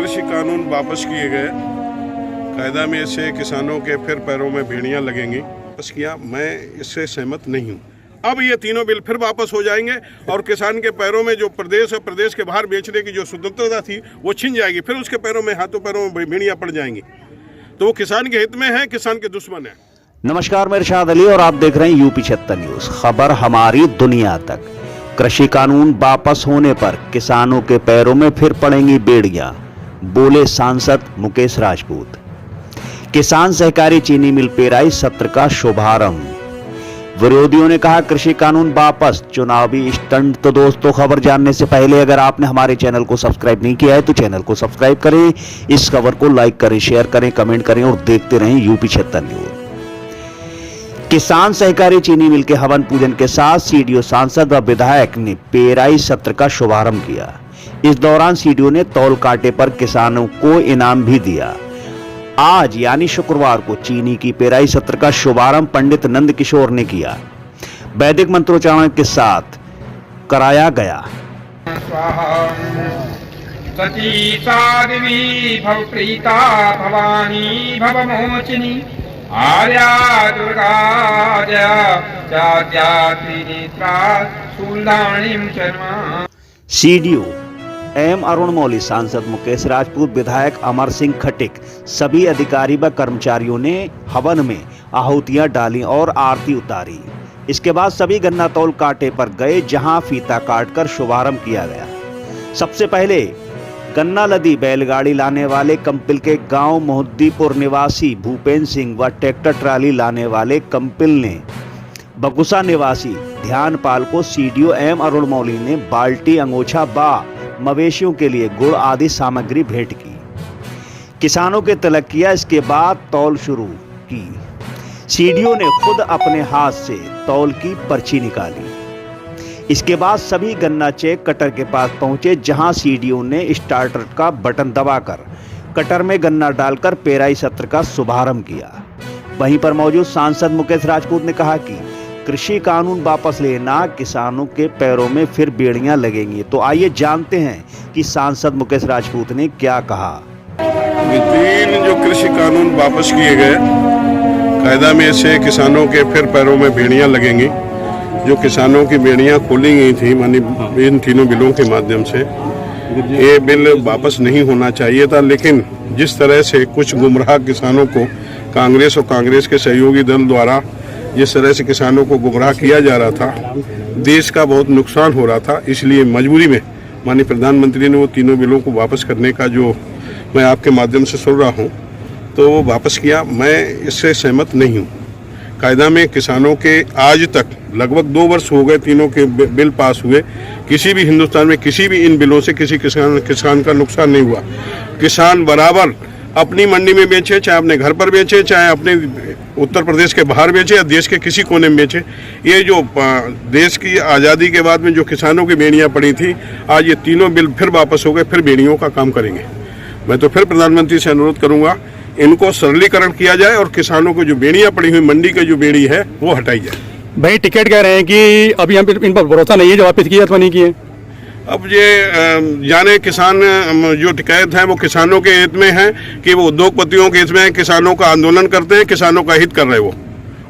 कृषि कानून वापस किए गए, कायदा में से किसानों के फिर पैरों में भेड़ियां लगेंगी, वापस किया, मैं इससे सहमत नहीं हूं। अब ये तीनों बिल फिर वापस हो जाएंगे और किसान के पैरों में जो प्रदेश और प्रदेश के बाहर बेचने की जो स्वतंत्रता थी वो छिन जाएगी, फिर उसके पैरों में, हाथों पैरों में भेड़ियां पड़ जाएंगी। तो वो किसान के हित में है, किसान के दुश्मन है। नमस्कार, मैं इरशाद अली और आप देख रहे हैं यूपी 76 न्यूज। खबर हमारी दुनिया तक। कृषि कानून वापस होने पर किसानों के पैरों में फिर पड़ेंगी बेड़ियां, बोले सांसद मुकेश राजपूत। किसान सहकारी चीनी मिल पेराई सत्र का शुभारंभ। विरोधियों ने कहा कृषि कानून वापस, चुनावी स्टंट। तो दोस्तों, खबर जानने से पहले अगर आपने हमारे चैनल को सब्सक्राइब नहीं किया है तो चैनल को सब्सक्राइब करें, इस खबर को लाइक करें, शेयर करें, कमेंट करें और देखते रहें यूपी 76 न्यूज। किसान सहकारी चीनी मिल के हवन पूजन के साथ सीडीओ, सांसद व विधायक ने पेराई सत्र का शुभारंभ किया। इस दौरान सीडीओ ने तौल कांटे पर किसानों को इनाम भी दिया। आज यानी शुक्रवार को चीनी की पेराई सत्र का शुभारंभ पंडित नंद किशोर ने किया। वैदिक मंत्रोच्चारण के साथ कराया गया। सती साध्वी भव प्रीता भवानी भव मोचिनी आर्या दुर्गा सीडीओ एम अरुण मौली, सांसद मुकेश राजपूत, विधायक अमर सिंह खटिक, सभी अधिकारी व कर्मचारियों ने हवन में आहुतियां डाली और आरती उतारी। इसके बाद सभी गन्ना तौल कांटे पर गए, जहां फीता काटकर शुभारंभ किया गया। सबसे पहले गन्ना लदी बैलगाड़ी लाने वाले कंपिल के गांव मोहद्दीपुर निवासी भूपेंद्र सिंह व ट्रैक्टर ट्राली लाने वाले कंपिल ने बगुसा निवासी ध्यानपाल को सीडीओ एम अरुण मौली ने बाल्टी, अंगोछा बा मवेशियों के लिए गुड़ आदि सामग्री भेंट की। किसानों के तिलक किया। इसके बाद तौल शुरू की। सीडीओ ने खुद अपने हाथ से तौल की पर्ची निकाली। इसके बाद सभी गन्ना चेक कटर के पास पहुंचे, जहां सीडीओ ने स्टार्टर का बटन दबाकर कटर में गन्ना डालकर पेराई सत्र का शुभारंभ किया। वहीं पर मौजूद सांसद मुकेश राजपूत ने कहा कि कृषि कानून वापस लेना, किसानों के पैरों में फिर बेड़ियां लगेंगी। तो आइए जानते हैं कि सांसद मुकेश राजपूत ने क्या कहा। तीन जो कृषि कानून वापस किए गए, कायदा में से किसानों के फिर पैरों में भेड़ियां लगेंगी। जो किसानों की बेड़ियां खोली गई थी मानी इन तीनों बिलों के माध्यम से, ये बिल वापस नहीं होना चाहिए था। लेकिन जिस तरह से कुछ गुमराह किसानों को कांग्रेस और कांग्रेस के सहयोगी दल द्वारा जिस तरह से किसानों को गुमराह किया जा रहा था, देश का बहुत नुकसान हो रहा था। इसलिए मजबूरी में माननीय प्रधानमंत्री ने वो तीनों बिलों को वापस करने का जो मैं आपके माध्यम से सुन रहा हूँ, तो वो वापस किया। मैं इससे सहमत नहीं हूँ। कायदा में किसानों के आज तक लगभग 2 वर्ष हो गए तीनों के बिल पास हुए, किसी भी हिंदुस्तान में किसी भी इन बिलों से किसी किसान का नुकसान नहीं हुआ। किसान बराबर अपनी मंडी में बेचे, चाहे अपने घर पर बेचे, चाहे अपने उत्तर प्रदेश के बाहर बेचे या देश के किसी कोने में बेचे। ये जो देश की आज़ादी के बाद में जो किसानों की बेड़ियां पड़ी थी, आज ये तीनों बिल फिर वापस हो गए, फिर बेड़ियों का काम करेंगे। मैं तो फिर प्रधानमंत्री से अनुरोध करूंगा, इनको सरलीकरण किया जाए और किसानों को जो बेड़ियां पड़ी हुई मंडी की जो बेड़ी है वो हटाई जाए। भाई टिकट कह रहे हैं कि अभी हम इन पर भरोसा नहीं है, जो वापस किया अथवा नहीं किए। अब ये जाने किसान जो टिकैत है वो किसानों के हित में है कि वो उद्योगपतियों के हित में है, किसानों का आंदोलन करते हैं, किसानों का हित कर रहे वो।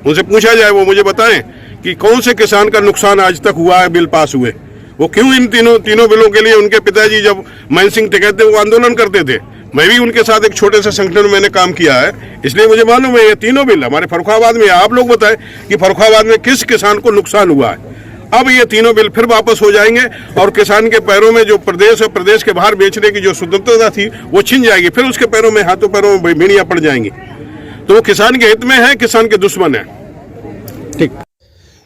उनसे पूछा जाए, वो मुझे बताएं कि कौन से किसान का नुकसान आज तक हुआ है बिल पास हुए। वो क्यों इन तीनों बिलों के लिए, उनके पिताजी जब मान सिंह टिकैत थे वो आंदोलन करते थे। मैं भी उनके साथ एक छोटे से संगठन में मैंने काम किया है, इसलिए मुझे मालूम है ये तीनों बिल हमारे फर्रुखाबाद में। आप लोग बताएं कि फर्रुखाबाद में किस किसान को नुकसान हुआ है। अब ये तीनों बिल फिर वापस हो जाएंगे और किसान के पैरों में जो प्रदेश और प्रदेश के बाहर बेचने की जो स्वतंत्रता थी वो छिन जाएगी, फिर उसके पैरों में, हाथों पैरों में भेड़ियां पड़ जाएंगी। तो वो किसान के हित में है, किसान के दुश्मन है। ठीक।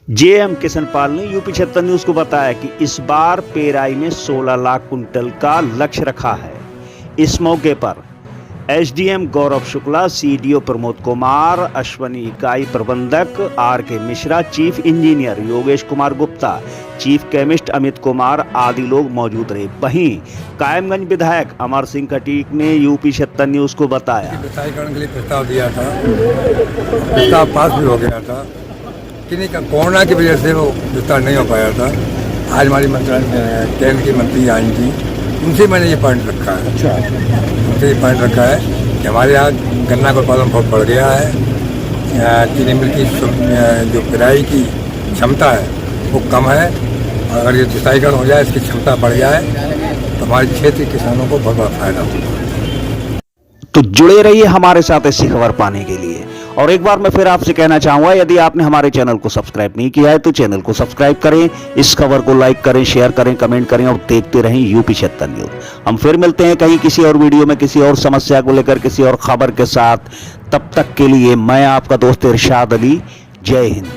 जेएम किशनपाल ने यूपी 76 न्यूज को बताया कि इस बार पेराई में 16 लाख कुंटल का लक्ष्य रखा है। इस मौके पर एसडीएम गौरव शुक्ला, सीडीओ प्रमोद कुमार, अश्वनी इकाई प्रबंधक R K. Mishra, chief engineer Yogesh Kumar Gupta, chief chemist Amit Kumar आदि लोग मौजूद रहे। वहीं कायमगंज विधायक अमर सिंह खटीक ने यूपी 76 न्यूज को बताया, विस्तारीकरण के लिए प्रस्ताव दिया था, प्रस्ताव पास भी हो गया था, लेकिन कोरोना की वजह से वो विस्तार नहीं हो पाया था। आज हमारी केंद्र की मंत्री आई थी, उनसे मैंने ये पॉइंट रखा है। अच्छा। उनसे ये पॉइंट रखा है कि हमारे यहाँ गन्ना का उत्पादन बहुत बढ़ गया है, चीनी मिल की जो पेराई की क्षमता है वो कम है। अगर ये जुताईकरण हो जाए, इसकी क्षमता बढ़ जाए तो हमारे क्षेत्र के किसानों को बहुत बड़ा फायदा होगा। तो जुड़े रहिए हमारे साथ ऐसी खबर पाने के लिए। और एक बार मैं फिर आपसे कहना चाहूंगा, यदि आपने हमारे चैनल को सब्सक्राइब नहीं किया है तो चैनल को सब्सक्राइब करें, इस खबर को लाइक करें, शेयर करें, कमेंट करें और देखते रहें यूपी 76 न्यूज। हम फिर मिलते हैं कहीं किसी और वीडियो में किसी और समस्या को लेकर किसी और खबर के साथ। तब तक के लिए मैं आपका दोस्त इरशाद अली। जय हिंद।